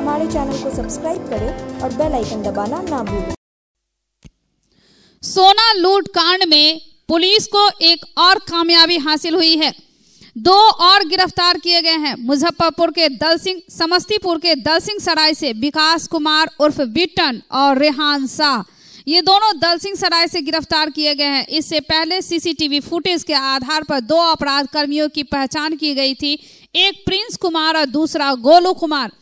हमारे चैनल को सब्सक्राइब करें और बेल आइकन दबाना ना भूलें। सोना लूट कांड में पुलिस को एक और कामयाबी हासिल हुई है। 2 और गिरफ्तार किए गए हैं। मुजफ्फरपुर के दलसिंह, समस्तीपुर के दलसिंह सराय से विकास कुमार उर्फ बिट्टन और रेहान शाह, ये दोनों दलसिंह सराय से गिरफ्तार किए गए हैं। इससे पहले सीसीटीवी फुटेज के आधार पर 2 अपराध कर्मियों की पहचान की गई थी, एक प्रिंस कुमार और दूसरा गोलू कुमार,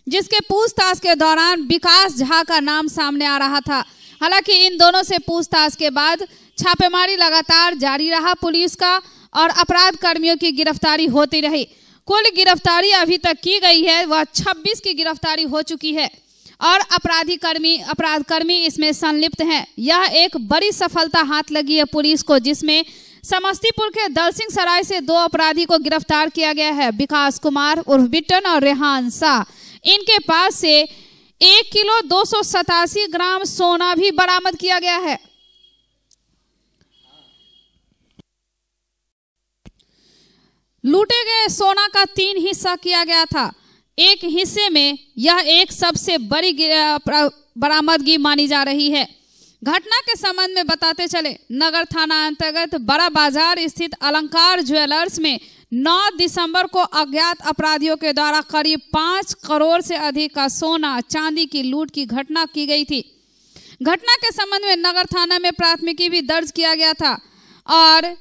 जिसके पूछताछ के दौरान विकास झा का नाम सामने आ रहा था। हालांकि इन दोनों से पूछताछ के बाद छापेमारी लगातार जारी रहा पुलिस का और अपराध कर्मियों की गिरफ्तारी होती रही। कुल गिरफ्तारी अभी तक की गई है वह 26 की गिरफ्तारी हो चुकी है और अपराध कर्मी इसमें संलिप्त हैं। यह एक बड़ी सफलता हाथ लगी है पुलिस को, जिसमें समस्तीपुर के दलसिंह सराय से 2 अपराधी को गिरफ्तार किया गया है, विकास कुमार उर्फ बिट्टन और रेहान शाह। इनके पास से 1 किलो 287 ग्राम सोना भी बरामद किया गया है। लूटे गए सोना का 3 हिस्सा किया गया था। एक हिस्से में यह एक सबसे बड़ी बरामदगी मानी जा रही है। घटना के संबंध में बताते चले, नगर थाना अंतर्गत बड़ा बाजार स्थित अलंकार ज्वेलर्स में 9 दिसंबर को अज्ञात अपराधियों के द्वारा करीब 5 करोड़ से अधिक का सोना चांदी की लूट की घटना की गई थी। घटना के संबंध में नगर थाना में प्राथमिकी भी दर्ज किया गया था और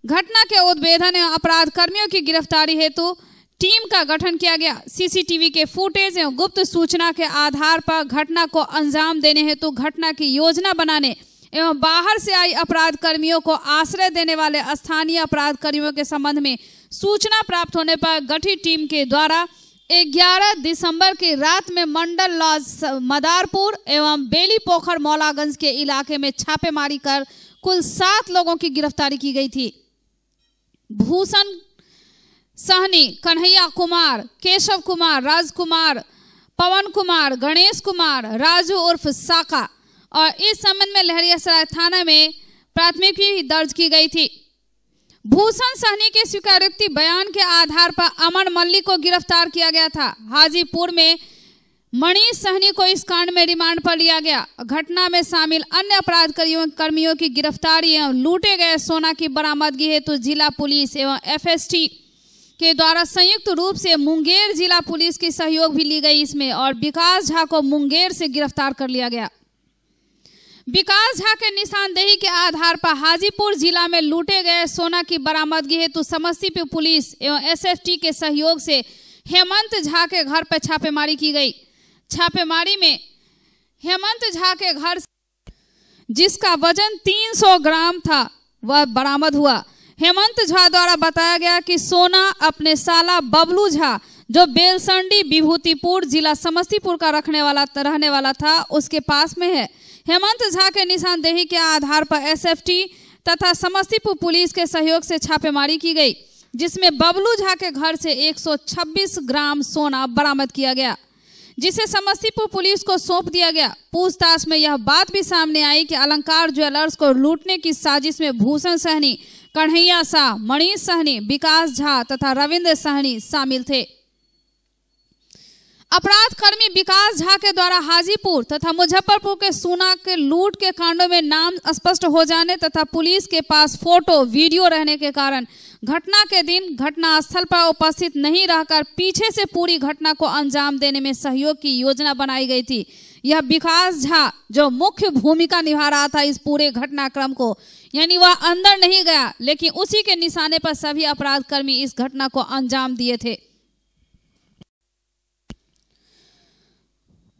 घटना के उद्भेदन एवं अपराध कर्मियों की गिरफ्तारी हेतु टीम का गठन किया गया। सीसीटीवी के फुटेज एवं गुप्त सूचना के आधार पर घटना को अंजाम देने हेतु घटना की योजना बनाने एवं बाहर से आई अपराध कर्मियों को आश्रय देने वाले स्थानीय अपराध कर्मियों के संबंध में सूचना प्राप्त होने पर गठित टीम के द्वारा 11 दिसंबर की रात में मंडल लॉज मदारपुर एवं बेली पोखर मौलागंज के इलाके में छापेमारी कर कुल 7 लोगों की गिरफ्तारी की गई थी। भूषण सहनी, कन्हैया कुमार, केशव कुमार, राजकुमार, पवन कुमार, गणेश कुमार, राजू उर्फ साका और इस संबंध में लहरियासराय थाना में प्राथमिकी दर्ज की गई थी। भूषण सहनी के स्वीकारोक्ति बयान के आधार पर अमन मल्लिक को गिरफ्तार किया गया था। हाजीपुर में मनीष सहनी को इस कांड में रिमांड पर लिया गया। घटना में शामिल अन्य अपराध कर्मियों की गिरफ्तारी एवं लूटे गए सोना की बरामदगी हेतु जिला पुलिस एवं एफएसटी के द्वारा संयुक्त रूप से मुंगेर जिला पुलिस की सहयोग भी ली गई इसमें और विकास झा को मुंगेर से गिरफ्तार कर लिया गया। विकास झा के निशानदेही के आधार पर हाजीपुर जिला में लूटे गए सोना की बरामदगी हेतु समस्तीपुर पुलिस एवं एसएफटी के सहयोग से हेमंत झा के घर पर छापेमारी की गई। छापेमारी में हेमंत झा के घर जिसका वजन 300 ग्राम था वह बरामद हुआ। हेमंत झा द्वारा बताया गया कि सोना अपने साला बबलू झा जो बेलसंडी विभूतिपुर जिला समस्तीपुर का रहने वाला था उसके पास में है। हेमंत झा के निशानदेही के आधार पर एसएफटी तथा समस्तीपुर पुलिस के सहयोग से छापेमारी की गई, जिसमें बबलू झा के घर से 126 ग्राम सोना बरामद किया गया, जिसे समस्तीपुर पुलिस को सौंप दिया गया। पूछताछ में यह बात भी सामने आई कि अलंकार ज्वेलर्स को लूटने की साजिश में भूषण सहनी, कन्हैया शाह, मनीष सहनी, विकास झा तथा रविंद्र सहनी शामिल थे। अपराध कर्मी विकास झा के द्वारा हाजीपुर तथा मुजफ्फरपुर के सोना के लूट के कांडों में नाम स्पष्ट हो जाने तथा पुलिस के पास फोटो वीडियो रहने के कारण घटना के दिन घटना स्थल पर उपस्थित नहीं रहकर पीछे से पूरी घटना को अंजाम देने में सहयोग की योजना बनाई गई थी। यह विकास झा जो मुख्य भूमिका निभा रहा था इस पूरे घटनाक्रम को, यानी वह अंदर नहीं गया लेकिन उसी के निशाने पर सभी अपराध कर्मी इस घटना को अंजाम दिए थे।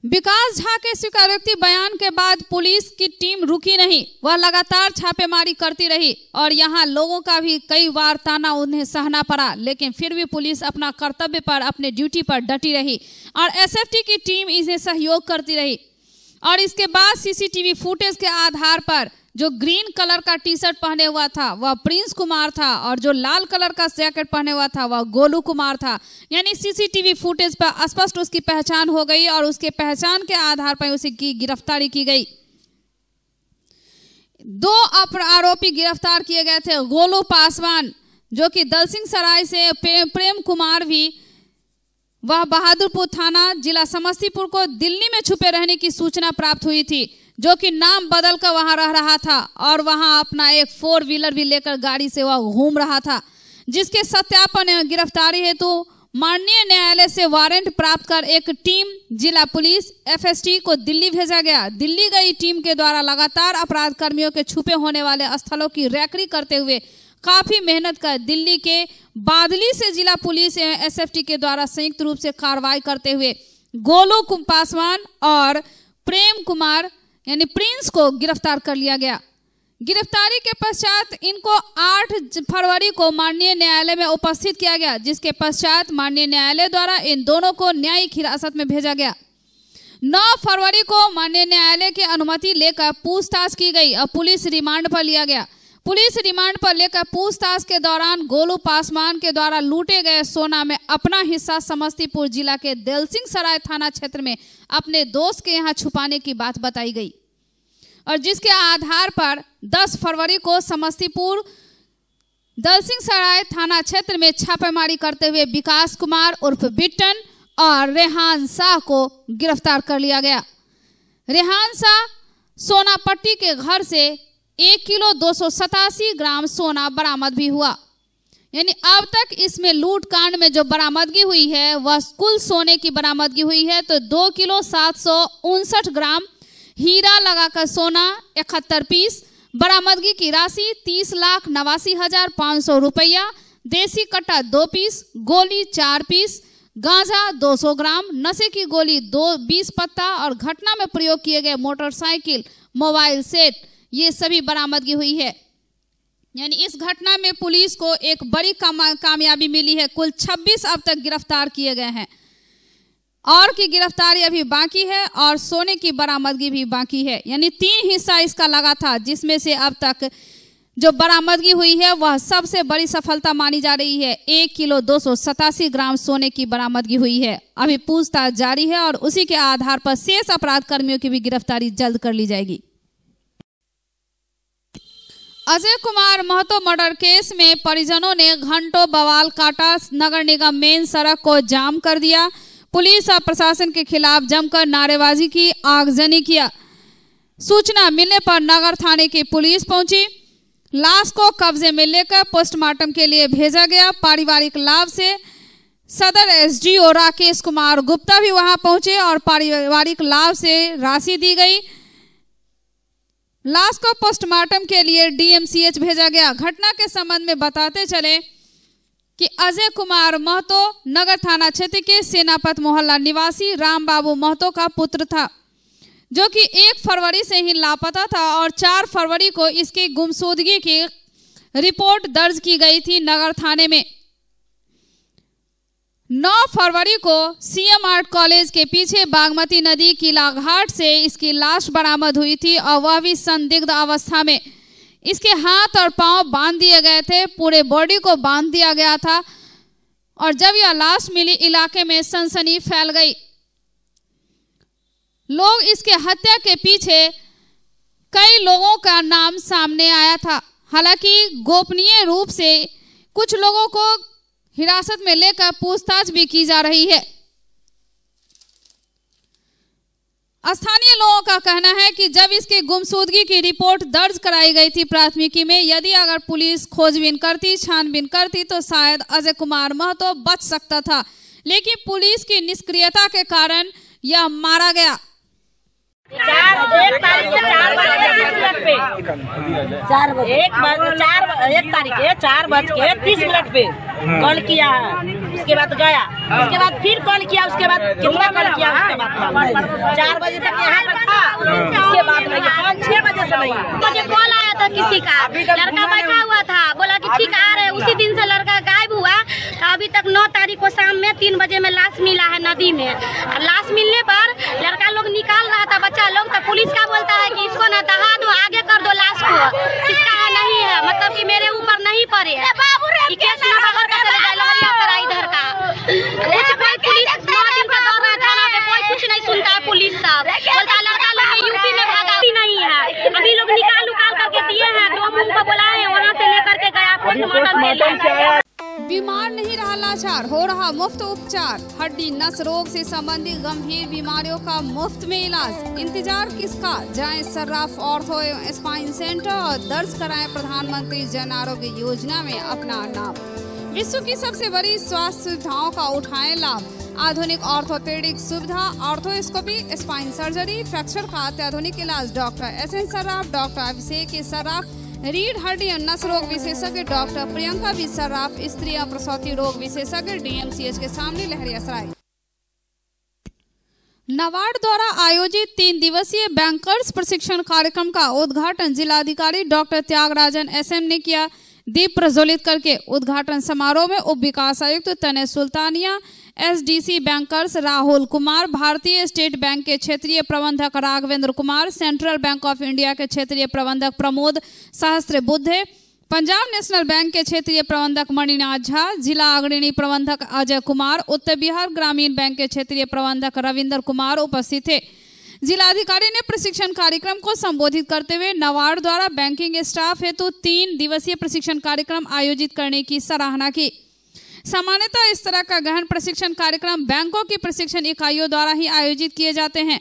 विकास झा के स्वीकारोक्ति बयान के बाद पुलिस की टीम रुकी नहीं, वह लगातार छापेमारी करती रही और यहां लोगों का भी कई बार ताना उन्हें सहना पड़ा, लेकिन फिर भी पुलिस अपना कर्तव्य पर, अपने ड्यूटी पर डटी रही और एसएफटी की टीम इन्हें सहयोग करती रही। और इसके बाद सीसीटीवी फुटेज के आधार पर जो ग्रीन कलर का टी शर्ट पहने हुआ था वह प्रिंस कुमार था और जो लाल कलर का जैकेट पहने हुआ था वह गोलू कुमार था। यानी सीसीटीवी फुटेज पर स्पष्ट उसकी पहचान हो गई और उसके पहचान के आधार पर उसकी गिरफ्तारी की गई। 2 आरोपी गिरफ्तार किए गए थे। गोलू पासवान जो कि दलसिंह सराय से, प्रेम कुमार भी वह बहादुरपुर थाना जिला समस्तीपुर को दिल्ली में छुपे रहने की सूचना प्राप्त हुई थी, जो कि नाम बदल कर वहां रह रहा था और वहां अपना एक 4 व्हीलर भी लेकर गाड़ी से वह घूम रहा था, जिसके सत्यापन एवं गिरफ्तारी हेतु माननीय न्यायालय से वारंट प्राप्त कर एक टीम जिला पुलिस FST को दिल्ली भेजा गया। दिल्ली गई टीम के द्वारा लगातार अपराध कर्मियों के छुपे होने वाले स्थलों की रैकरी करते हुए काफी मेहनत कर दिल्ली के बादली से जिला पुलिस एवं SFT के द्वारा संयुक्त रूप से कार्रवाई करते हुए गोलू पासवान और प्रेम कुमार यानी प्रिंस को गिरफ्तार कर लिया गया। गिरफ्तारी के पश्चात इनको 8 फरवरी को माननीय न्यायालय में उपस्थित किया गया, जिसके पश्चात माननीय न्यायालय द्वारा इन दोनों को न्यायिक हिरासत में भेजा गया। 9 फरवरी को माननीय न्यायालय की अनुमति लेकर पूछताछ की गई और पुलिस रिमांड पर लिया गया। पुलिस रिमांड पर लेकर पूछताछ के दौरान गोलू पासवान के द्वारा लूटे गए सोना में अपना हिस्सा समस्तीपुर जिला के दिलसिंह सराय थाना क्षेत्र में अपने दोस्त के यहाँ छुपाने की बात बताई गई और जिसके आधार पर 10 फरवरी को समस्तीपुर दिलसिंह सराय थाना क्षेत्र में छापेमारी करते हुए विकास कुमार उर्फ बिट्टन और रेहान शाह को गिरफ्तार कर लिया गया। रेहान शाह सोनापट्टी के घर से 1 किलो 287 ग्राम सोना बरामद भी हुआ। यानी अब तक इसमें लूट कांड में जो बरामदगी हुई है वह कुल सोने की बरामदगी हुई है तो 2 किलो 759 ग्राम हीरा लगाकर सोना 71 पीस, बरामदगी की राशि 30,89,500 रुपया, देसी कट्टा 2 पीस, गोली 4 पीस, गांजा 200 ग्राम, नशे की गोली 20 पत्ता और घटना में प्रयोग किए गए मोटरसाइकिल, मोबाइल सेट, ये सभी बरामदगी हुई है। यानी इस घटना में पुलिस को एक बड़ी कामयाबी मिली है। कुल 26 अब तक गिरफ्तार किए गए हैं और की गिरफ्तारी अभी बाकी है और सोने की बरामदगी भी बाकी है। यानी 3 हिस्सा इसका लगा था, जिसमें से अब तक जो बरामदगी हुई है वह सबसे बड़ी सफलता मानी जा रही है। 1 किलो 287 ग्राम सोने की बरामदगी हुई है। अभी पूछताछ जारी है और उसी के आधार पर शेष अपराध कर्मियों की भी गिरफ्तारी जल्द कर ली जाएगी। अजय कुमार महतो मर्डर केस में परिजनों ने घंटों बवाल काटा। नगर निगम मेन सड़क को जाम कर दिया। पुलिस और प्रशासन के खिलाफ जमकर नारेबाजी की, आगजनी किया। सूचना मिलने पर नगर थाने की पुलिस पहुंची। लाश को कब्जे में लेकर पोस्टमार्टम के लिए भेजा गया। पारिवारिक लाभ से सदर SDO राकेश कुमार गुप्ता भी वहां पहुंचे और पारिवारिक लाभ से राशि दी गई। लाश को पोस्टमार्टम के लिए DMCH भेजा गया। घटना के संबंध में बताते चले कि अजय कुमार महतो नगर थाना क्षेत्र के सेनापत मोहल्ला निवासी राम बाबू महतो का पुत्र था, जो कि 1 फरवरी से ही लापता था और 4 फरवरी को इसकी गुमशुदगी की रिपोर्ट दर्ज की गई थी नगर थाने में। 9 फरवरी को CM आर्ट कॉलेज के पीछे बागमती नदी किला घाट से इसकी लाश बरामद हुई थी और वह भी संदिग्ध अवस्था में। इसके हाथ और पांव बांध दिए गए थे, पूरे बॉडी को बांध दिया गया था और जब यह लाश मिली इलाके में सनसनी फैल गई। लोग इसके हत्या के पीछे कई लोगों का नाम सामने आया था। हालांकि गोपनीय रूप से कुछ लोगों को हिरासत में लेकर पूछताछ भी की जा रही है। स्थानीय लोगों का कहना है कि जब इसकी गुमशुदगी की रिपोर्ट दर्ज कराई गई थी प्राथमिकी में, यदि अगर पुलिस खोजबीन करती, छानबीन करती तो शायद अजय कुमार महतो बच सकता था, लेकिन पुलिस की निष्क्रियता के कारण यह मारा गया। 1 तारीख के 4 बजे 4:30 पे कॉल किया है। उसके बाद गया, उसके बाद फिर कॉल किया, उसके बाद कितना कॉल किया, उसके बाद 4 बजे तक यहाँ पर था। उसके बाद 5-6 बजे से नहीं। मुझे कॉल आया था किसी का, लड़का बैठा हुआ था, बोला कि ठीक आ रहे। उसी दिन से लड़का गायब हुआ। अभी तक 9 तारीख को शाम में 3 बजे में लाश मिला है नदी में। लाश मिलने पर लड़का लोग निकाल रहा था बच्चा लोग, तो पुलिस का बोलता है कि इसको ना दहा दो, आगे कर दो लाश को। किसका है नहीं है, मतलब कि मेरे ऊपर नहीं पड़े है। केस ना पकड़ के चले जाए लहरिया करा इधर का। कोई पुलिस 9 दिन का दौर है थाना पे, कोई कुछ नहीं सुनता है। पुलिस सब बोलता लड़का लोग यूपी में भागा नहीं है। अभी लोग निकाल उकाल करके दिए हैं, 2 मुंह पर बुलाए, वहाँ से लेकर के गया पोस्टमार्टम के लिए। बीमार नहीं रहा लाचार, हो रहा मुफ्त उपचार। हड्डी नस रोग से संबंधित गंभीर बीमारियों का मुफ्त में इलाज। इंतजार किसका, जाएं सर्राफ ऑर्थो एवं स्पाइन सेंटर और दर्ज कराएं प्रधानमंत्री जन आरोग्य योजना में अपना नाम। विश्व की सबसे बड़ी स्वास्थ्य सुविधाओं का उठाएं लाभ। आधुनिक ऑर्थोपेडिक सुविधा, ऑर्थोस्कोपी, स्पाइन सर्जरी, फ्रैक्चर का अत्याधुनिक इलाज। डॉक्टर SN सर्राफ, डॉक्टर अभिषेक सर्राफ, रीढ़ हड्डी और नस रोग विशेषज्ञ डॉक्टर प्रियंका बी सर्राफ, स्त्री और प्रसूति रोग विशेषज्ञ DMCH के सामने लहरियासराय। नाबार्ड द्वारा आयोजित 3 दिवसीय बैंकर्स प्रशिक्षण कार्यक्रम का उद्घाटन जिलाधिकारी डॉक्टर त्यागराजन SM ने किया। दीप प्रज्वलित करके उद्घाटन समारोह में उप विकास आयुक्त तने सुल्तानिया, SDC बैंकर्स राहुल कुमार, भारतीय स्टेट बैंक के क्षेत्रीय प्रबंधक Raghavendra Kumar, central bank of India के क्षेत्रीय प्रबंधक प्रमोद सहस्त्रबुद्धे, पंजाब नेशनल बैंक के क्षेत्रीय प्रबंधक मणिनाथ झा, जिला अग्रणी प्रबंधक अजय कुमार, उत्तर बिहार ग्रामीण बैंक के क्षेत्रीय प्रबंधक रविंद्र कुमार उपस्थित थे। जिलाधिकारी ने प्रशिक्षण कार्यक्रम को संबोधित करते हुए नाबार्ड द्वारा बैंकिंग स्टाफ हेतु 3 दिवसीय प्रशिक्षण कार्यक्रम आयोजित करने की सराहना की। सामान्यतः इस तरह का गहन प्रशिक्षण कार्यक्रम बैंकों की प्रशिक्षण इकाइयों द्वारा ही आयोजित किए जाते हैं।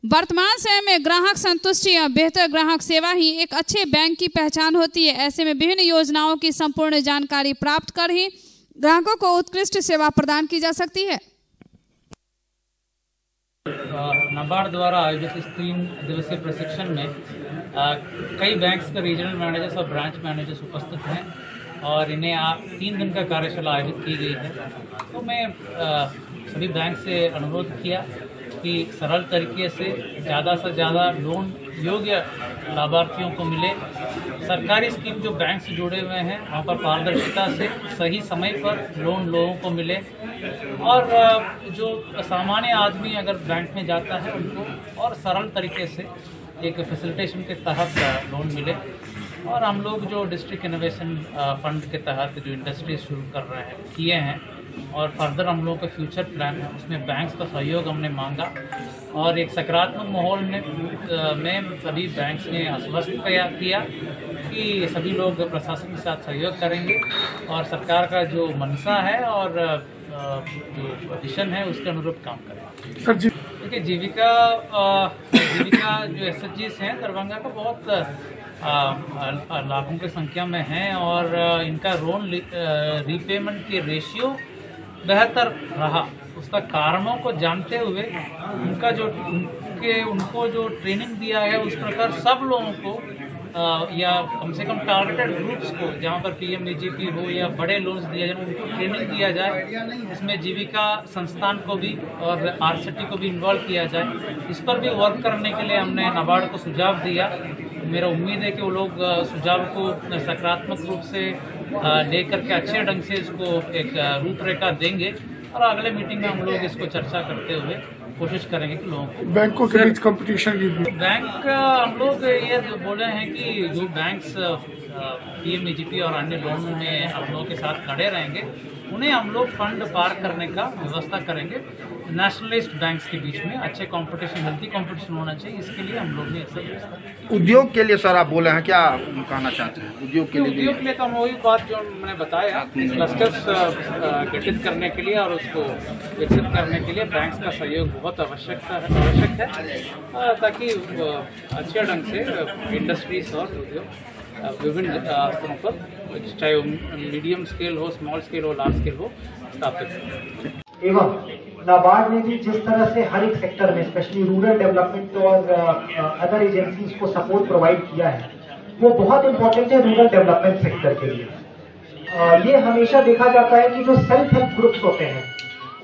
वर्तमान समय में ग्राहक संतुष्टि और बेहतर ग्राहक सेवा ही एक अच्छे बैंक की पहचान होती है। ऐसे में विभिन्न योजनाओं की संपूर्ण जानकारी प्राप्त कर ही ग्राहकों को उत्कृष्ट सेवा प्रदान की जा सकती है। नाबार्ड द्वारा आयोजित इस 3 दिवसीय प्रशिक्षण में कई बैंक्स के रीजनल मैनेजर्स और ब्रांच मैनेजर्स उपस्थित हैं और इन्हें 3 दिन का कार्यशाला आयोजित की गई है। तो मैं सभी बैंक से अनुरोध किया कि सरल तरीके से ज़्यादा लोन योग्य लाभार्थियों को मिले। सरकारी स्कीम जो बैंक से जुड़े हुए हैं वहाँ पर पारदर्शिता से सही समय पर लोन लोगों को मिले और जो सामान्य आदमी अगर बैंक में जाता है उनको और सरल तरीके से एक फैसिलिटेशन के तहत लोन मिले। और हम लोग जो डिस्ट्रिक्ट इनोवेशन फंड के तहत जो इंडस्ट्री शुरू कर रहे हैं किए हैं और फर्दर हम लोगों का फ्यूचर प्लान है उसमें बैंक्स का सहयोग हमने मांगा और एक सकारात्मक माहौल में सभी बैंक्स ने आश्वस्त किया कि सभी लोग प्रशासन के साथ सहयोग करेंगे और सरकार का जो मंशा है और जो विजन है उसके अनुरूप काम करेंगे। सर जी देखिए जीविका जो SHGs हैं दरभंगा का बहुत लाखों की संख्या में हैं और इनका लोन रीपेमेंट के रेशियो बेहतर रहा। उसका कारणों को जानते हुए उनको जो ट्रेनिंग दिया है उस प्रकार सब लोगों को या कम से कम टारगेटेड ग्रुप्स को जहाँ पर PMEGP हो या बड़े लोन्स दिए जाए उनको ट्रेनिंग दिया जाए। इसमें जीविका संस्थान को भी और RCT को भी इन्वॉल्व किया जाए। इस पर भी वर्क करने के लिए हमने नाबार्ड को सुझाव दिया। मेरा उम्मीद है कि वो लोग सुझाव को सकारात्मक रूप से लेकर के अच्छे ढंग से इसको एक रूपरेखा देंगे और अगले मीटिंग में हम लोग इसको चर्चा करते हुए कोशिश करेंगे कि लोगों को बैंकों के बीच कंपटीशन की बैंक हम लोग ये बोले हैं कि जो बैंक्स PMEGP और अन्य लोन में हम लोगों के साथ खड़े रहेंगे उन्हें हम लोग फंड पार करने का व्यवस्था करेंगे। नेशनलिस्ट बैंक्स के बीच में अच्छे कंपटीशन हेल्थी कंपटीशन होना चाहिए, इसके लिए हम लोग ने ऐसा व्यवस्था। उद्योग के लिए सर आप बोले हैं, क्या कहना चाहते हैं उद्योग के लिए? तो वही बात जो मैंने बताया क्लस्टर्स गठित करने के लिए और उसको विकसित करने के लिए बैंक्स का सहयोग बहुत आवश्यक है ताकि अच्छे ढंग से इंडस्ट्रीज और उद्योग विभिन्न स्तरों पर चाहे मीडियम स्केल हो, स्मॉल स्केल हो, लार्ज स्केल हो स्थापित। एवं नाबार्ड ने भी जिस तरह से हर एक सेक्टर में स्पेशली रूरल डेवलपमेंट और अदर एजेंसीज को सपोर्ट प्रोवाइड किया है वो बहुत इंपॉर्टेंट है रूरल डेवलपमेंट सेक्टर के लिए। ये हमेशा देखा जाता है कि जो सेल्फ हेल्प ग्रुप्स होते हैं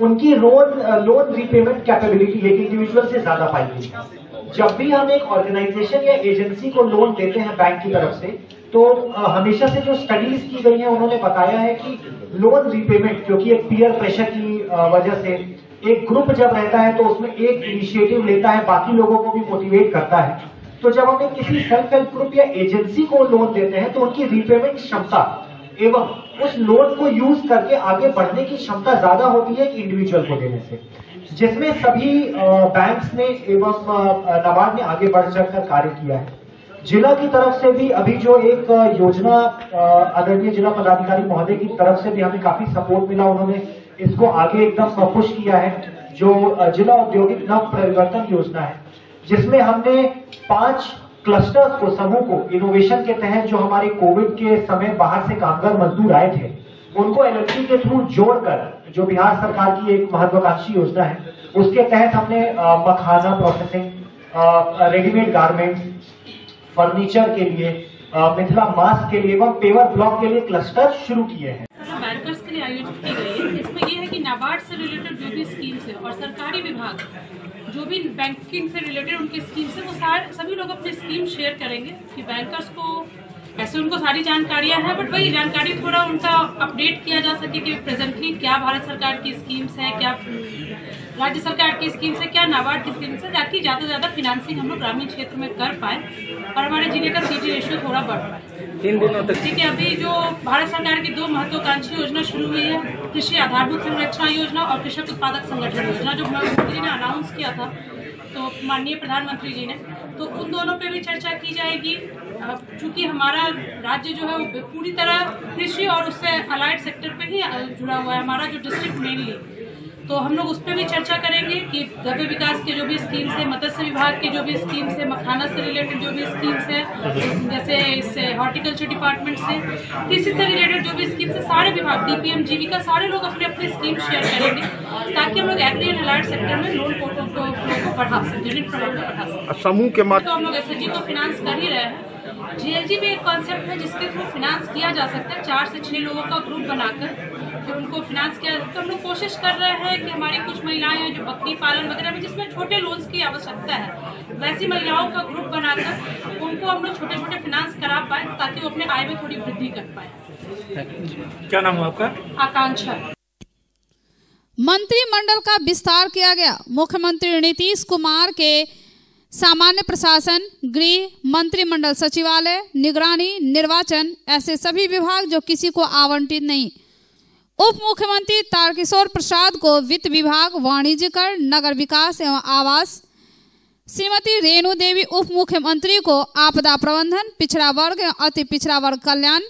उनकी लोन रीपेमेंट कैपेबिलिटी एक इंडिविजुअल से ज्यादा पाई गई है। जब भी हम एक ऑर्गेनाइजेशन या एजेंसी को लोन देते हैं बैंक की तरफ से तो हमेशा से जो स्टडीज की गई हैं उन्होंने बताया है कि लोन रीपेमेंट क्योंकि एक पीयर प्रेशर की वजह से एक ग्रुप जब रहता है तो उसमें एक इनिशिएटिव लेता है, बाकी लोगों को भी मोटिवेट करता है। तो जब हम किसी सेल्फ हेल्प ग्रुप या एजेंसी को लोन देते हैं तो उनकी रीपेमेंट क्षमता एवं उस लोन को यूज करके आगे बढ़ने की क्षमता ज्यादा होती है कि इंडिविजुअल को देने से, जिसमें सभी बैंक्स ने एवं नाबार्ड ने आगे बढ़ चढ़कर कार्य किया है। जिला की तरफ से भी अभी जो एक योजना आदरणीय जिला पदाधिकारी महोदय की तरफ से भी हमें काफी सपोर्ट मिला, उन्होंने इसको आगे एकदम पुश किया है, जो जिला औद्योगिक नव परिवर्तन योजना है, जिसमें हमने 5 क्लस्टर्स को, समूह को इनोवेशन के तहत जो हमारे कोविड के समय बाहर से कामगार मजदूर आए थे उनको एलएलपी के थ्रू जोड़कर, जो बिहार सरकार की एक महत्वाकांक्षी योजना है, उसके तहत हमने मखाना प्रोसेसिंग, रेडीमेड गारमेंट्स, फर्नीचर के लिए, मिथिला मास्क के लिए एवं पेवर ब्लॉक के लिए क्लस्टर शुरू किए हैं। बैंकर्स के लिए आयोजित की गई है। इसमें यह है कि नाबार्ड से रिलेटेड जो भी स्कीम्स है और सरकारी विभाग जो भी बैंकिंग से रिलेटेड उनकी स्कीम्स है, वो सभी लोग अपनी स्कीम शेयर करेंगे कि बैंकर्स को, ऐसे उनको सारी जानकारियां हैं, बट वही जानकारी थोड़ा उनका अपडेट किया जा सके कि प्रेजेंटली क्या भारत सरकार की स्कीम्स है, क्या राज्य सरकार की स्कीम्स है, क्या नाबार्ड की स्कीम्स है, ताकि ज़्यादा से ज़्यादा फिनेंसिंग हम लोग ग्रामीण क्षेत्र में कर पाए और हमारे जिले का सीटी रेशियो थोड़ा बढ़ पाए। 3 दिनों तक ठीक है। अभी जो भारत सरकार की 2 महत्वाकांक्षी योजना शुरू हुई है, कृषि आधारभूत संरचना योजना और कृषक उत्पादक संगठन योजना, जो मुख्यमंत्री जी ने अनाउंस किया था, तो माननीय प्रधानमंत्री जी ने, तो उन दोनों पे भी चर्चा की जाएगी। चूंकि हमारा राज्य जो है वो पूरी तरह कृषि और उससे अलाइड सेक्टर पे ही जुड़ा हुआ है, हमारा जो डिस्ट्रिक्ट मेनली, तो हम लोग उस पर भी चर्चा करेंगे कि गव्य विकास के जो भी स्कीम्स है, मत्स्य विभाग के जो भी स्कीम्स है, मखाना से रिलेटेड जो भी स्कीम्स है, जैसे इससे हॉर्टिकल्चर डिपार्टमेंट से, कृषि से रिलेटेड जो भी स्कीम्स है, सारे विभाग, डीपीएम, जीविका, सारे लोग अपने अपने स्कीम शेयर करेंगे ताकि हम लोग एग्री एंड अलाइड सेक्टर में लोन पोर्टल को बढ़ा सकें, ऋण प्रवाह को बढ़ा सकें। समूह के माध्यम तो हम लोग एसएचजी को फिनांस कर ही रहे हैं। जीएलजी भी एक कॉन्सेप्ट है जिसके थ्रू फिनांस किया जा सकता है, 4 से 6 लोगों का ग्रुप बनाकर कि उनको फिनांस किया। तो हम लोग कोशिश कर रहे हैं कि हमारी कुछ महिलाएं हैं जो बकरी पालन वगैरह में जिसमें छोटे लोन्स की आवश्यकता है, वैसी महिलाओं का ग्रुप बनाकर उनको हम लोग छोटे छोटे फिनांस करा पाए ताकि वो अपने आय में थोड़ी वृद्धि कर पाए। क्या नाम है आपका? आकांक्षा। मंत्रिमंडल का विस्तार किया गया। मुख्यमंत्री नीतीश कुमार के सामान्य प्रशासन, गृह, मंत्रिमंडल सचिवालय, निगरानी, निर्वाचन, ऐसे सभी विभाग जो किसी को आवंटित नहीं। उप मुख्यमंत्री तारकिशोर प्रसाद को वित्त विभाग, वाणिज्य कर, नगर विकास एवं आवास, श्रीमती रेणु देवी उप मुख्यमंत्री को आपदा प्रबंधन, पिछड़ा वर्ग एवं अति पिछड़ा वर्ग कल्याण,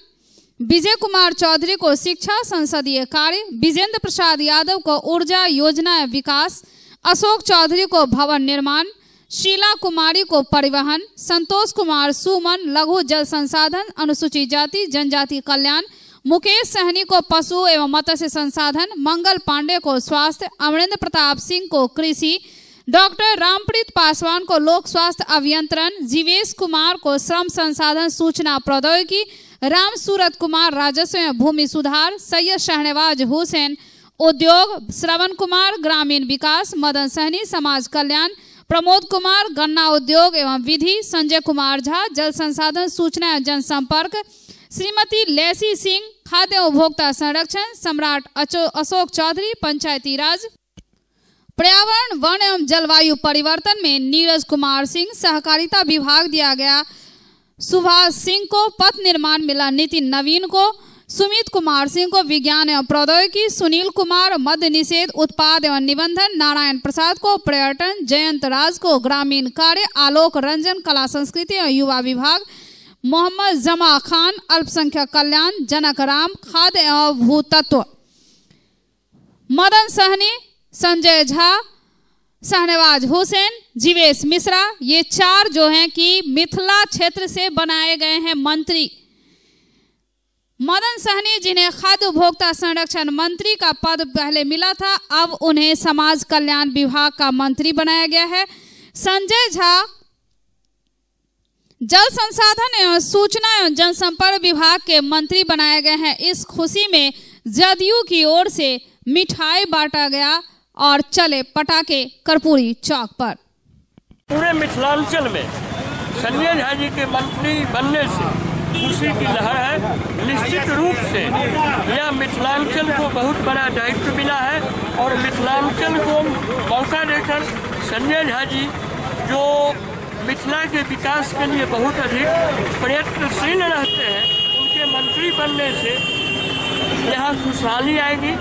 विजय कुमार चौधरी को शिक्षा संसदीय कार्य, विजेंद्र प्रसाद यादव को ऊर्जा योजना एवं विकास, अशोक चौधरी को भवन निर्माण, शीला कुमारी को परिवहन, संतोष कुमार सुमन लघु जल संसाधन, अनुसूचित जाति जनजाति कल्याण, मुकेश सहनी को पशु एवं मत्स्य संसाधन, मंगल पांडे को स्वास्थ्य, अमरेंद्र प्रताप सिंह को कृषि, डॉक्टर रामप्रीत पासवान को लोक स्वास्थ्य अभियंत्रण, जीवेश कुमार को श्रम संसाधन सूचना प्रौद्योगिकी, राम सूरत कुमार राजस्व एवं भूमि सुधार, सैयद शाहनवाज हुसैन उद्योग, श्रवण कुमार ग्रामीण विकास, मदन सहनी समाज कल्याण, प्रमोद कुमार गन्ना उद्योग एवं विधि, संजय कुमार झा जल संसाधन सूचना एवं जनसंपर्क, श्रीमती लेसी सिंह खाद्य उपभोक्ता संरक्षण, सम्राट अशोक चौधरी पंचायती राज, पर्यावरण वन एवं जलवायु परिवर्तन में नीरज कुमार सिंह, सहकारिता विभाग दिया गया सुभाष सिंह को, पथ निर्माण मिला नितिन नवीन को, सुमित कुमार सिंह को विज्ञान एवं प्रौद्योगिकी, सुनील कुमार मद्य निषेध उत्पाद एवं निबंधन, नारायण प्रसाद को पर्यटन, जयंत राज को ग्रामीण कार्य, आलोक रंजन कला संस्कृति एवं युवा विभाग, मोहम्मद जमा खान अल्पसंख्यक कल्याण, जनक राम खाद्य एवं भूतत्व, मदन सहनी, संजय झा, शाहनवाज हुसैन, जीवेश मिश्रा, ये 4 जो हैं कि मिथिला क्षेत्र से बनाए गए हैं मंत्री। मदन सहनी जिन्हें खाद्य उपभोक्ता संरक्षण मंत्री का पद पहले मिला था, अब उन्हें समाज कल्याण विभाग का मंत्री बनाया गया है। संजय झा जल संसाधन एवं सूचना एवं जनसंपर्क विभाग के मंत्री बनाए गए हैं। इस खुशी में जदयू की ओर से मिठाई बांटा गया और चले पटाखे कर्पूरी चौक पर। पूरे मिथिलांचल में संजय झा जी के मंत्री बनने से खुशी की लहर है। निश्चित रूप से यह मिथिलांचल को बहुत बड़ा दायित्व मिला है और मिथिलांचल को मौका देकर संजय झा जी जो मिथिला के विकास के लिए बहुत अधिक प्रयत्नशील रहते हैं, उनके मंत्री बनने से यहाँ खुशहाली आएगी।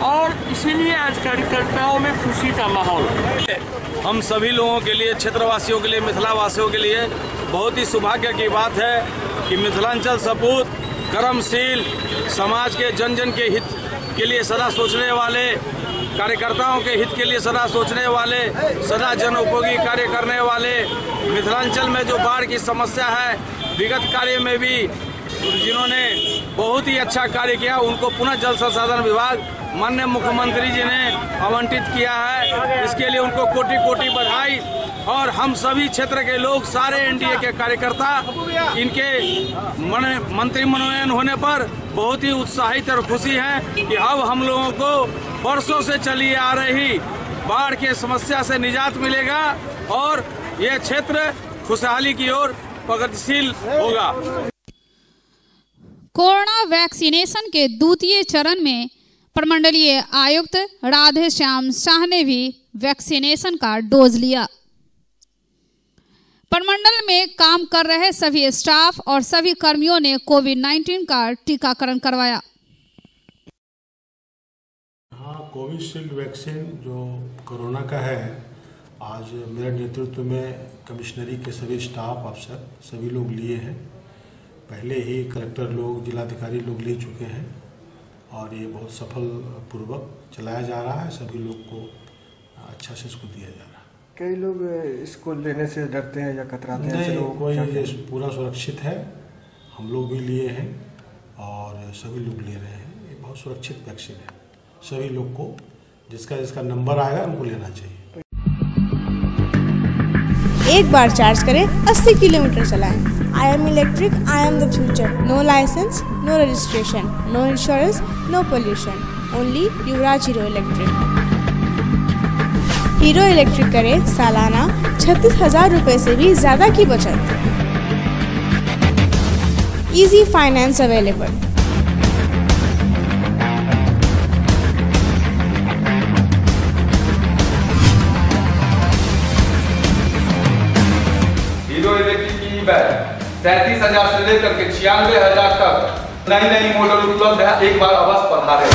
और इसीलिए आज कार्यकर्ताओं में खुशी का माहौल है। हम सभी लोगों के लिए, क्षेत्रवासियों के लिए, मिथिलावासियों के लिए बहुत ही सौभाग्य की बात है कि मिथिलांचल सपूत कर्मशील, समाज के जन जन के हित के लिए सदा सोचने वाले, कार्यकर्ताओं के हित के लिए सदा सोचने वाले, सदा जनोपयोगी कार्य करने वाले, मिथिलांचल में जो बाढ़ की समस्या है विगत कार्य में भी जिन्होंने बहुत ही अच्छा कार्य किया, उनको पुनः जल संसाधन विभाग माननीय मुख्यमंत्री जी ने आवंटित किया है। इसके लिए उनको कोटि कोटि बधाई। और हम सभी क्षेत्र के लोग, सारे एनडीए के कार्यकर्ता, इनके मंत्री मनोनयन होने पर बहुत ही उत्साहित और खुशी है कि अब हम लोगों को वर्षों से चली आ रही बाढ़ की समस्या से निजात मिलेगा और ये क्षेत्र खुशहाली की ओर प्रगतिशील होगा। कोरोना वैक्सीनेशन के द्वितीय चरण में प्रमंडलीय आयुक्त राधे श्याम शाह ने भी वैक्सीनेशन का डोज लिया। प्रमंडल में काम कर रहे सभी स्टाफ और सभी कर्मियों ने कोविड-19 का टीकाकरण करवाया। हाँ, कोविशील्ड वैक्सीन जो कोरोना का है, आज मेरे नेतृत्व में कमिश्नरी के सभी स्टाफ अफसर सभी लोग लिए हैं। पहले ही कलेक्टर लोग, जिलाधिकारी लोग ले चुके हैं और ये बहुत सफल पूर्वक चलाया जा रहा है। सभी लोग को अच्छा से इसको दिया जा रहा है। कई लोग इसको लेने से डरते हैं या कतराते हैं? नहीं, कोई ये पूरा सुरक्षित है। हम लोग भी लिए हैं और सभी लोग ले रहे हैं। ये बहुत सुरक्षित वैक्सीन है। सभी लोग को जिसका नंबर आएगा उनको लेना चाहिए। एक बार चार्ज करें, 80 किलोमीटर चलाएं। I am electric, I am the future. No licence, no registration, no insurance, no pollution. Only Yuvraj hero electric. Hero electric करें सालाना 36,000 रुपये से भी ज़्यादा की बचत। Easy finance available. Hero electric की बैग 37,000 से लेकर के 96,000 तक नई नई मॉडल उपलब्ध है। एक बार अवश्य पधारें।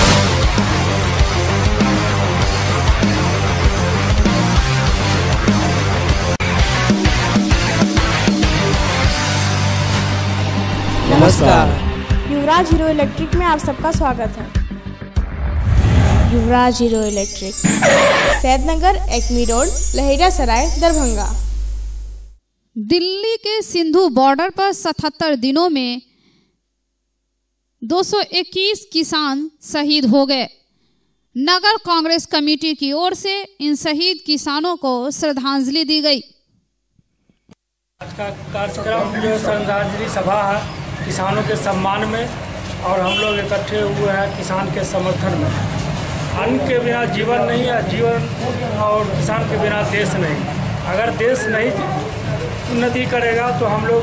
नमस्कार, युवराज हीरो इलेक्ट्रिक में आप सबका स्वागत है। Yuvraj hero Electric, Saidnagar, Acme road, Laheriasarai, Darbhanga. Delhi के सिंधु बॉर्डर पर 77 दिनों में 221 किसान शहीद हो गए। नगर कांग्रेस कमेटी की ओर से इन शहीद किसानों को श्रद्धांजलि दी गई। आज का कार्यक्रम जो श्रद्धांजलि सभा है किसानों के सम्मान में, और हम लोग इकट्ठे हुए हैं किसान के समर्थन में। अन्न के बिना जीवन नहीं है, जीवन और किसान के बिना देश नहीं। अगर देश नहीं उन्नति करेगा तो हम लोग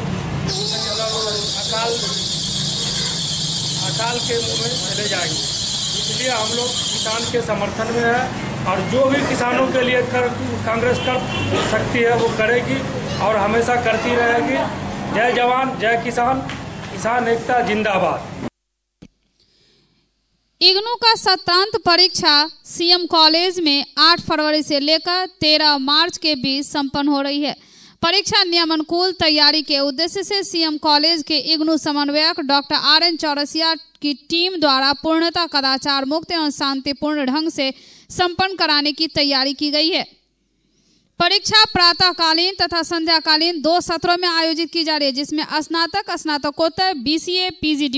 अकाल के मुंह में चले जाएंगे। इसलिए हम लोग किसान के समर्थन में हैं और जो भी किसानों के लिए कांग्रेस कर सकती है वो करेगी और हमेशा करती रहेगी। जय जवान, जय किसान, किसान एकता जिंदाबाद। इग्नू का सत्रांत परीक्षा सीएम कॉलेज में 8 फरवरी से लेकर 13 मार्च के बीच संपन्न हो रही है। परीक्षा नियमानुकूल तैयारी के उद्देश्य से सीएम कॉलेज के इग्नू समन्वयक डॉक्टर RN चौरसिया की टीम द्वारा पूर्णतः कदाचार मुक्त एवं शांतिपूर्ण ढंग से संपन्न कराने की तैयारी की गई है। परीक्षा प्रातःकालीन तथा संध्याकालीन 2 सत्रों में आयोजित की जा रही है, जिसमें स्नातक, स्नातकोत्तर, BCA, PG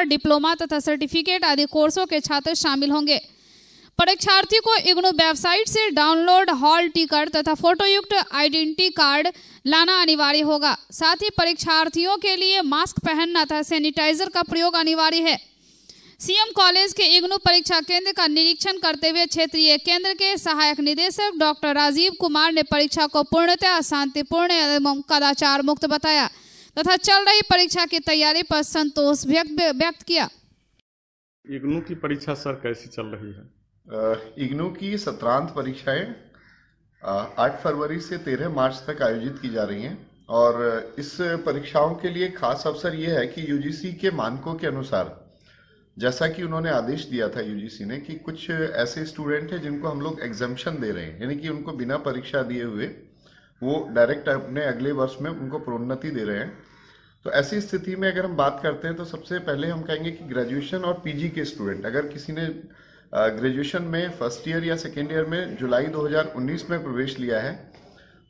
डिप्लोमा तथा सर्टिफिकेट आदि कोर्सों के छात्र शामिल होंगे। परीक्षार्थी को इग्नू वेबसाइट से डाउनलोड हॉल टिकट तथा फोटोयुक्त आइडेंटिटी कार्ड लाना अनिवार्य होगा। साथ ही परीक्षार्थियों के लिए मास्क पहनना तथा सैनिटाइजर का प्रयोग अनिवार्य है। सीएम कॉलेज के इग्नू परीक्षा केंद्र का निरीक्षण करते हुए क्षेत्रीय केंद्र के सहायक निदेशक डॉक्टर राजीव कुमार ने परीक्षा को पूर्णतः शांतिपूर्ण एवं कदाचार मुक्त बताया तथा चल रही परीक्षा की तैयारी पर संतोष व्यक्त किया। इग्नू की परीक्षा सर कैसी चल रही है? इग्नू की सत्रांत परीक्षाएं 8 फरवरी से 13 मार्च तक आयोजित की जा रही हैं और इस परीक्षाओं के लिए खास अवसर ये है कि यूजीसी के मानकों के अनुसार जैसा कि उन्होंने आदेश दिया था यूजीसी ने कि कुछ ऐसे स्टूडेंट हैं जिनको हम लोग एग्जाम्पशन दे रहे हैं, यानी कि उनको बिना परीक्षा दिए हुए वो डायरेक्ट अपने अगले वर्ष में उनको प्रोन्नति दे रहे हैं। तो ऐसी स्थिति में अगर हम बात करते हैं तो सबसे पहले हम कहेंगे कि ग्रेजुएशन और पीजी के स्टूडेंट, अगर किसी ने ग्रेजुएशन में फर्स्ट ईयर या सेकेंड ईयर में जुलाई 2019 में प्रवेश लिया है,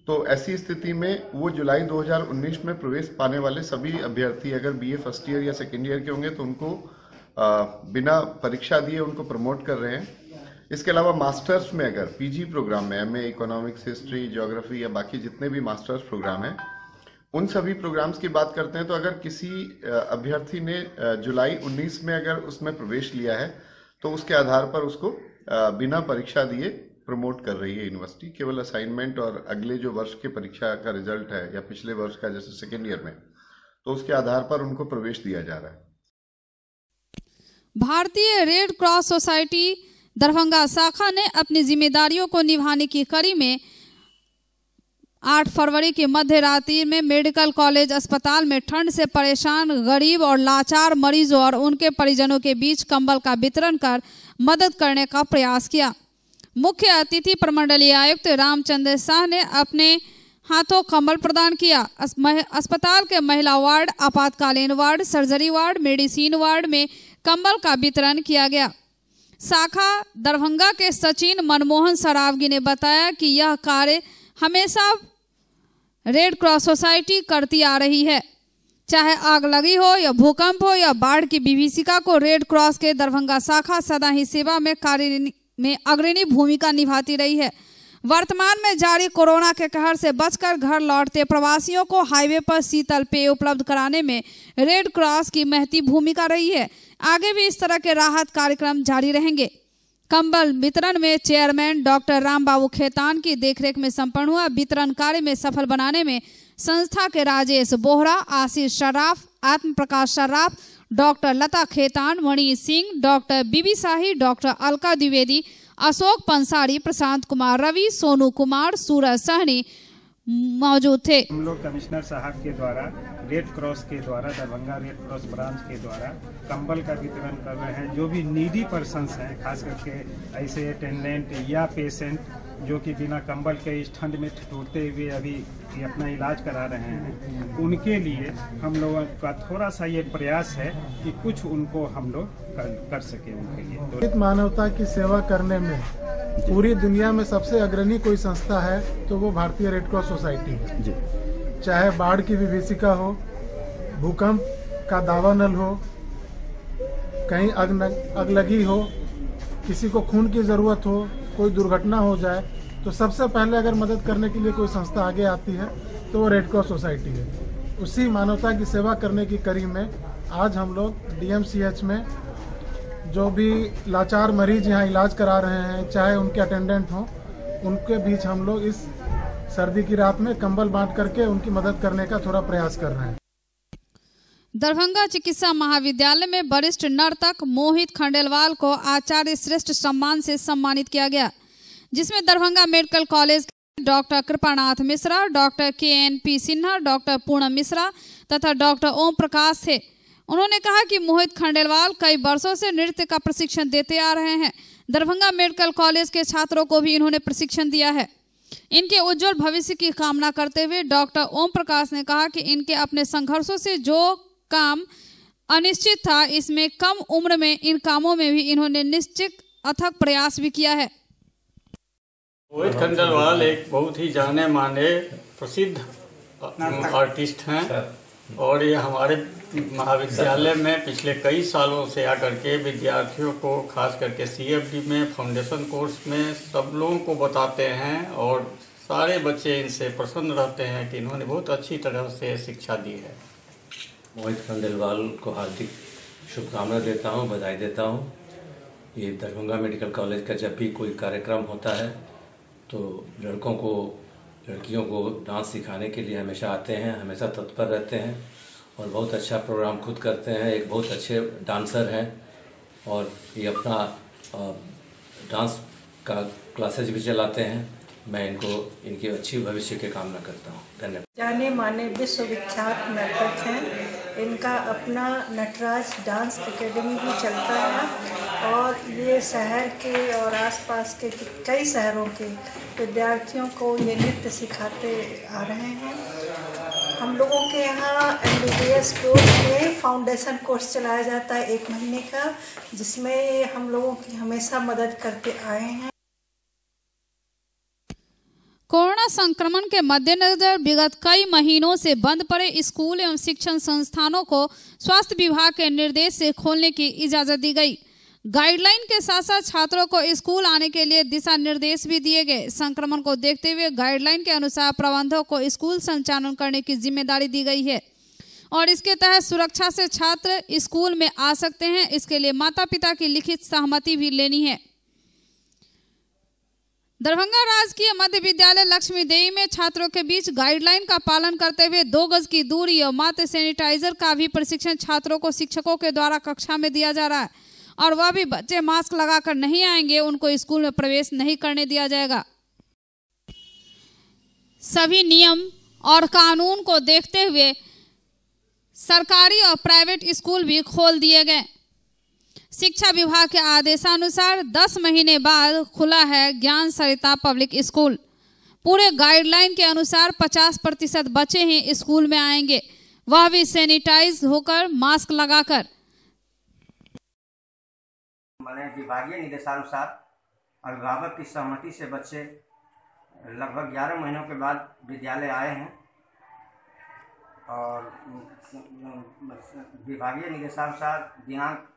तो ऐसी स्थिति में वो जुलाई 2019 में प्रवेश पाने वाले सभी अभ्यर्थी अगर बीए फर्स्ट ईयर या सेकेंड ईयर के होंगे तो उनको बिना परीक्षा दिए उनको प्रमोट कर रहे हैं। इसके अलावा मास्टर्स में अगर पीजी प्रोग्राम में एमए इकोनॉमिक्स, हिस्ट्री, ज्योग्राफी या बाकी जितने भी मास्टर्स प्रोग्राम हैं, उन सभी प्रोग्राम्स की बात करते हैं तो अगर किसी अभ्यर्थी ने जुलाई 19 में अगर उसमें प्रवेश लिया है तो उसके आधार पर उसको बिना परीक्षा दिए प्रमोट कर रही है यूनिवर्सिटी। केवल असाइनमेंट और अगले जो वर्ष के परीक्षा का रिजल्ट है या पिछले वर्ष का जैसे सेकेंड ईयर में, तो उसके आधार पर उनको प्रवेश दिया जा रहा है। भारतीय रेड क्रॉस सोसाइटी दरभंगा शाखा ने अपनी जिम्मेदारियों को निभाने की कड़ी में 8 फरवरी की मध्य रात्रि में मेडिकल कॉलेज अस्पताल में ठंड से परेशान गरीब और लाचार मरीजों और उनके परिजनों के बीच कंबल का वितरण कर मदद करने का प्रयास किया। मुख्य अतिथि प्रमंडलीय आयुक्त रामचंद्र शाह ने अपने हाथों कंबल प्रदान किया। अस्पताल के महिला वार्ड, आपातकालीन ward, surgery ward, medicine ward में कंबल का वितरण किया गया। शाखा दरभंगा के सचिन मनमोहन सरावगी ने बताया कि यह कार्य हमेशा रेड क्रॉस सोसाइटी करती आ रही है। चाहे आग लगी हो या भूकंप हो या बाढ़ की विभीषिका को, रेड क्रॉस के दरभंगा शाखा सदा ही सेवा में कार्य में अग्रणी भूमिका निभाती रही है। वर्तमान में जारी कोरोना के कहर से बचकर घर लौटते प्रवासियों को हाईवे पर शीतल पेय उपलब्ध कराने में रेड क्रॉस की महती भूमिका रही है। आगे भी इस तरह के राहत कार्यक्रम जारी रहेंगे। कंबल वितरण में चेयरमैन डॉक्टर रामबाबू खेतान की देखरेख में संपन्न हुआ। वितरण कार्य में सफल बनाने में संस्था के राजेश बोहरा, आशीष शराफ, आत्म प्रकाश शराफ, डॉक्टर लता खेतान, मणि सिंह, डॉक्टर बीबी शाही, डॉक्टर अलका द्विवेदी, अशोक पंसारी, प्रशांत कुमार रवि, सोनू कुमार, सूरज सहनी मौजूद थे। हम लोग कमिश्नर साहब के द्वारा रेड क्रॉस के द्वारा, दरभंगा रेड क्रॉस ब्रांच के द्वारा कंबल का वितरण कर रहे हैं। जो भी नीडी पर्सन्स हैं, खास करके ऐसे अटेंडेंट या पेशेंट जो कि बिना कंबल के इस ठंड में ठिठुरते हुए अभी अपना इलाज करा रहे हैं, उनके लिए हम लोगों का थोड़ा सा ये प्रयास है कि कुछ उनको हम लोग कर सके उनके लिए। तो मानवता की सेवा करने में पूरी दुनिया में सबसे अग्रणी कोई संस्था है तो वो भारतीय रेड क्रॉस सोसाइटी है। चाहे बाढ़ की विभीषिका हो, भूकंप का दावानल हो, कहीं अग लगी हो, किसी को खून की जरूरत हो, कोई दुर्घटना हो जाए, तो सबसे पहले अगर मदद करने के लिए कोई संस्था आगे आती है तो वो रेड क्रॉस सोसाइटी है। उसी मानवता की सेवा करने की कड़ी में आज हम लोग डीएमसीएच में जो भी लाचार मरीज यहाँ इलाज करा रहे हैं, चाहे उनके अटेंडेंट हों, उनके बीच हम लोग इस सर्दी की रात में कंबल बांट करके उनकी मदद करने का थोड़ा प्रयास कर रहे हैं। दरभंगा चिकित्सा महाविद्यालय में वरिष्ठ नर्तक मोहित खंडेलवाल को आचार्य श्रेष्ठ सम्मान से सम्मानित किया गया, जिसमें दरभंगा मेडिकल कॉलेज के doctor Kripanath Mishra, doctor KNP Sinha, doctor Poonam Mishra तथा डॉक्टर ओम प्रकाश थे। उन्होंने कहा कि मोहित खंडेलवाल कई वर्षों से नृत्य का प्रशिक्षण देते आ रहे हैं। दरभंगा मेडिकल कॉलेज के छात्रों को भी इन्होंने प्रशिक्षण दिया है। इनके उज्जवल भविष्य की कामना करते हुए डॉक्टर ओम प्रकाश ने कहा कि इनके अपने संघर्षों से जो काम अनिश्चित था, इसमें कम उम्र में इन कामों में भी इन्होंने निश्चित अथक प्रयास भी किया है। मोहित खंडेलवाल एक बहुत ही जाने माने प्रसिद्ध आर्टिस्ट हैं और ये हमारे महाविद्यालय में पिछले कई सालों से आकर के विद्यार्थियों को, खास करके CFD में, फाउंडेशन कोर्स में सब लोगों को बताते हैं और सारे बच्चे इनसे प्रसन्न रहते हैं कि इन्होंने बहुत अच्छी तरह से शिक्षा दी है। मोहित खंडेलवाल को हार्दिक शुभकामना देता हूँ, बधाई देता हूँ। ये दरभंगा मेडिकल कॉलेज का जब भी कोई कार्यक्रम होता है तो लड़कों को, लड़कियों को डांस सिखाने के लिए हमेशा आते हैं, हमेशा तत्पर रहते हैं और बहुत अच्छा प्रोग्राम खुद करते हैं। एक बहुत अच्छे डांसर हैं और ये अपना डांस का क्लासेज भी चलाते हैं। मैं इनको, इनकी अच्छी भविष्य की कामना करता हूँ। धन्यवाद। जाने माने विश्वविख्यात नर्तक हैं इनका अपना नटराज डांस एकेडमी भी चलता है और ये शहर के और आसपास के कई शहरों के विद्यार्थियों को ये नृत्य सिखाते आ रहे हैं। हम लोगों के यहाँ MBBS कोर्स में फाउंडेशन कोर्स चलाया जाता है 1 महीने का, जिसमें हम लोगों की हमेशा मदद करते आए हैं। कोरोना संक्रमण के मद्देनजर विगत कई महीनों से बंद पड़े स्कूल एवं शिक्षण संस्थानों को स्वास्थ्य विभाग के निर्देश से खोलने की इजाजत दी गई। गाइडलाइन के साथ साथ छात्रों को स्कूल आने के लिए दिशा निर्देश भी दिए गए। संक्रमण को देखते हुए गाइडलाइन के अनुसार प्रबंधकों को स्कूल संचालन करने की जिम्मेदारी दी गई है और इसके तहत सुरक्षा से छात्र स्कूल में आ सकते हैं। इसके लिए माता पिता की लिखित सहमति भी लेनी है। दरभंगा राजकीय मध्य विद्यालय लक्ष्मी देवी में छात्रों के बीच गाइडलाइन का पालन करते हुए 2 गज की दूरी और मात्र सैनिटाइजर का भी प्रशिक्षण छात्रों को शिक्षकों के द्वारा कक्षा में दिया जा रहा है और वह भी बच्चे मास्क लगाकर नहीं आएंगे उनको स्कूल में प्रवेश नहीं करने दिया जाएगा। सभी नियम और कानून को देखते हुए सरकारी और प्राइवेट स्कूल भी खोल दिए गए। शिक्षा विभाग के आदेशानुसार 10 महीने बाद खुला है ज्ञान सरिता पब्लिक स्कूल। पूरे गाइडलाइन के अनुसार 50% बच्चे ही स्कूल में आएंगे, वह भी सैनिटाइज होकर मास्क लगाकर। मैंने विभागीय निर्देशानुसार अभिभावक की सहमति से बच्चे लगभग 11 महीनों के बाद विद्यालय आए हैं और विभागीय निर्देशानुसार दिनांक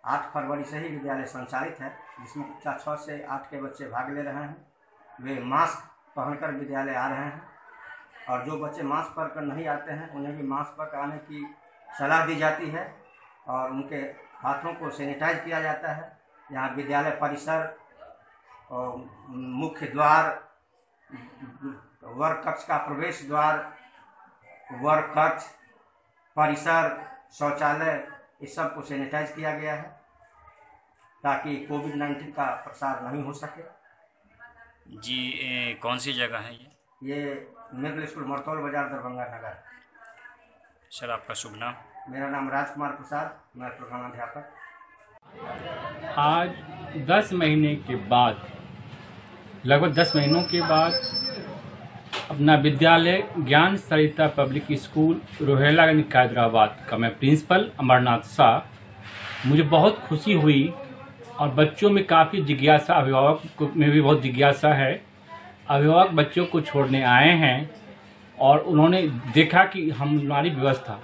8 फरवरी से ही विद्यालय संचालित है, जिसमें कक्षा 6 से 8 के बच्चे भाग ले रहे हैं। वे मास्क पहनकर विद्यालय आ रहे हैं और जो बच्चे मास्क पहनकर नहीं आते हैं उन्हें भी मास्क पहन आने की सलाह दी जाती है और उनके हाथों को सैनिटाइज किया जाता है। यहाँ विद्यालय परिसर और मुख्य द्वार, वर्ग कक्ष का प्रवेश द्वार, वर्ग कक्ष, परिसर, शौचालय, इस सब को सैनिटाइज किया गया है ताकि कोविड-19 का प्रसार नहीं हो सके। जी कौन सी जगह है ये मिडिल स्कूल मरतौल बाजार दरभंगा नगर। सर आपका शुभ नाम? मेरा नाम राजकुमार प्रसाद, मैं प्रधानाध्यापक। आज 10 महीने के बाद, लगभग 10 महीनों के बाद अपना विद्यालय ज्ञान सरिता पब्लिक स्कूल रोहेलागंज हैदराबाद का मैं प्रिंसिपल अमरनाथ शाह, मुझे बहुत खुशी हुई और बच्चों में काफ़ी जिज्ञासा, अभिभावक में भी बहुत जिज्ञासा है। अभिभावक बच्चों को छोड़ने आए हैं और उन्होंने देखा कि हमारी व्यवस्था,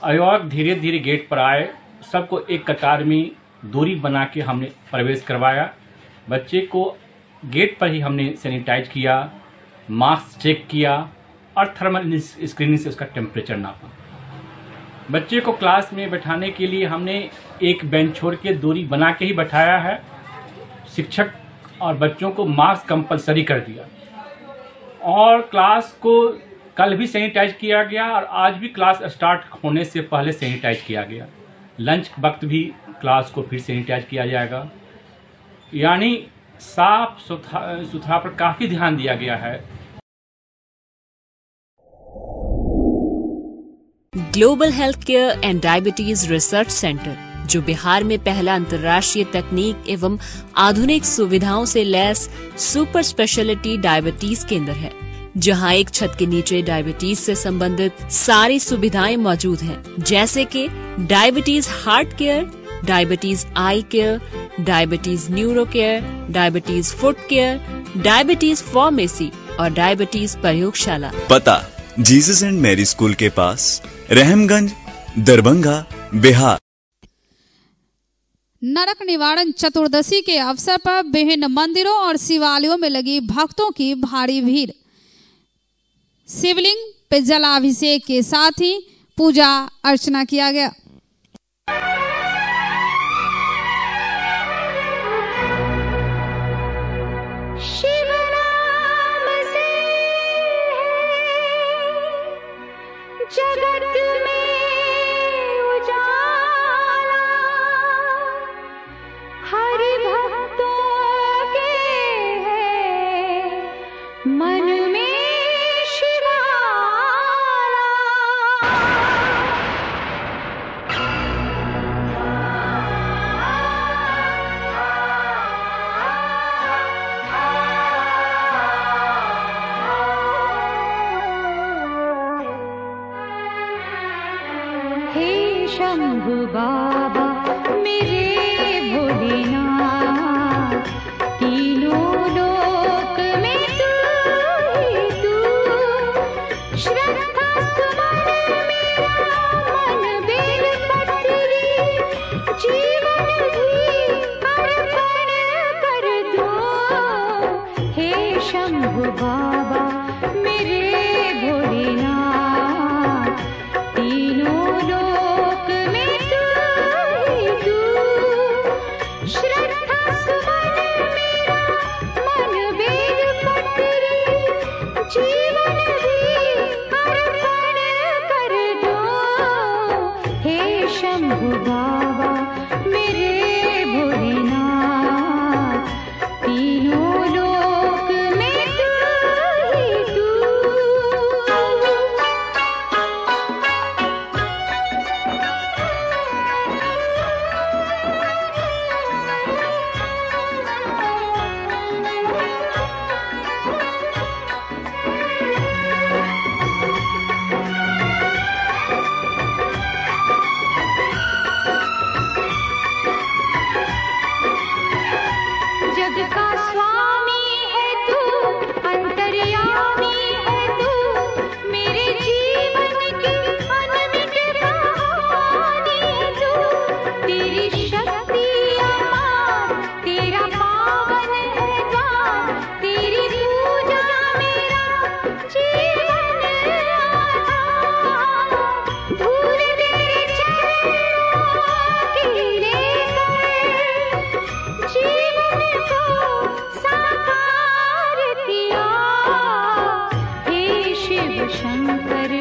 अभिभावक धीरे धीरे गेट पर आए, सबको एक कतार में दूरी बना के हमने प्रवेश करवाया। बच्चे को गेट पर ही हमने सैनिटाइज किया, मास्क चेक किया और थर्मल स्क्रीनिंग से उसका टेम्परेचर नापा। बच्चे को क्लास में बैठाने के लिए हमने एक बेंच छोड़ के दूरी बना के ही बैठाया है। शिक्षक और बच्चों को मास्क कंपलसरी कर दिया और क्लास को कल भी सैनिटाइज किया गया और आज भी क्लास स्टार्ट होने से पहले सैनिटाइज किया गया। लंच वक्त भी क्लास को फिर सैनिटाइज किया जाएगा। यानी साफ सुथरा पर काफ़ी ध्यान दिया गया है। Global health care and diabetes research centre, जो बिहार में पहला अंतर्राष्ट्रीय तकनीक एवं आधुनिक सुविधाओं से लैस सुपर स्पेशलिटी डायबिटीज केंद्र है, जहां एक छत के नीचे डायबिटीज से संबंधित सारी सुविधाएं मौजूद हैं, जैसे कि diabetes heart care, diabetes eye care, diabetes neuro care, diabetes foot care, diabetes pharmacy और डायबिटीज प्रयोगशाला। पता जीसस एंड मैरी स्कूल के पास, रहमगंज, दरभंगा, बिहार। नरक निवारण चतुर्दशी के अवसर पर विभिन्न मंदिरों और शिवालयों में लगी भक्तों की भारी भीड़। शिवलिंग पे जलाभिषेक के साथ ही पूजा अर्चना किया गया। जगत में उजाला, हरि भक्तों के है मन में शिवाला। शंभु बाबा मेरे भोलेनाथ, तीनों लोक में तू ही तू, श्रद्धा सुमन मेरा मन बेल पत्री, जीवन भी अर्पण कर दो। हे शंभु बाबा मेरे भोलेनाथ, तीनों लोक में तू ही तू, श्रद्धा सुमन मेरा मन बेल पत्री, जीवन भी अर्पण कर दो। हे शंभु बाबा मेरे भोलेनाथ, तीनों लोक में तू ही तू। जग का स्वामी है तू, अंतर्यामी है तू, मेरे जीवन की अनमिट कहानी है तू। तेरी शक्ति अपार, तेरा पावन है द्वार, तेरी पूजा मेरा जीवन आधार। धूल तेरे चरणों की लेकर जीवन को साकार किया। हे शिव शंकर